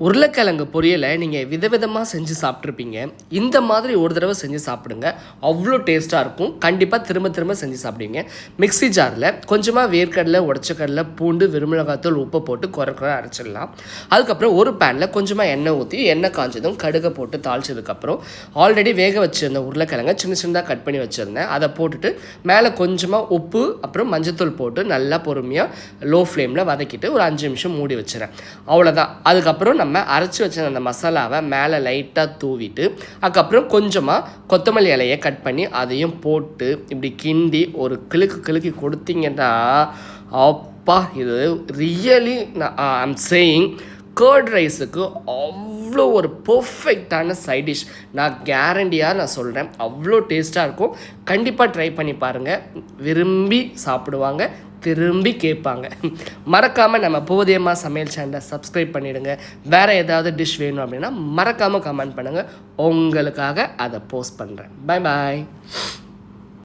உருளைக்கிழங்கு பொரியலை நீங்கள் விதவிதமாக செஞ்சு சாப்பிட்ருப்பீங்க. இந்த மாதிரி ஒரு தடவை செஞ்சு சாப்பிடுங்க. அவ்வளோ டேஸ்ட்டாக இருக்கும். கண்டிப்பாக திரும்ப திரும்ப செஞ்சு சாப்பிடுவீங்க. மிக்ஸி ஜாரில் கொஞ்சமாக வேர்க்கடலை, உடச்சக்கடலை, பூண்டு, வெறுமிளகாத்தூள், உப்பை போட்டு குறை அரைச்சிடலாம். அதுக்கப்புறம் ஒரு பேனில் கொஞ்சமாக எண்ணெய் ஊற்றி எண்ணெய் காஞ்சதும் கடுகை போட்டு தாளிச்சதுக்கப்புறம் ஆல்ரெடி வேக வச்சுருந்த உருளைக்கிழங்கை சின்ன சின்னதாக கட் பண்ணி வச்சுருந்தேன். அதை போட்டுட்டு மேலே கொஞ்சமாக உப்பு அப்புறம் மஞ்சத்தூள் போட்டு நல்லா பொறுமையாக லோ ஃப்ளேமில் வதக்கிட்டு ஒரு 5 நிமிஷம் மூடி வச்சுறேன். அவ்வளோதான். அதுக்கப்புறம் நம்ம அரைச்சி வச்ச அந்த மசாலாவை மேலே லைட்டாக தூவிட்டு அதுக்கப்புறம் கொஞ்சமாக கொத்தமல்லி இலையை கட் பண்ணி அதையும் போட்டு இப்படி கிண்டி ஒரு கிளுக்கி கொடுத்தீங்கன்னா அப்பா, இது ரியலி ஐம் சேயிங் கர்ட் ரைஸுக்கு அவ்வளோ ஒரு பர்ஃபெக்டான சைட் டிஷ். நான் கேரண்டியாக நான் சொல்கிறேன், அவ்வளோ டேஸ்ட்டாக இருக்கும். கண்டிப்பாக ட்ரை பண்ணி பாருங்கள். விரும்பி சாப்பிடுவாங்க, திரும்பி கேட்பாங்க. மறக்காமல் நம்ம போதியம்மா சமையல் சேனலை சப்ஸ்கிரைப் பண்ணிவிடுங்க. வேறு ஏதாவது டிஷ் வேணும் அப்படின்னா மறக்காமல் கமெண்ட் பண்ணுங்கள். உங்களுக்காக அதை போஸ்ட் பண்ணுறேன். Bye bye.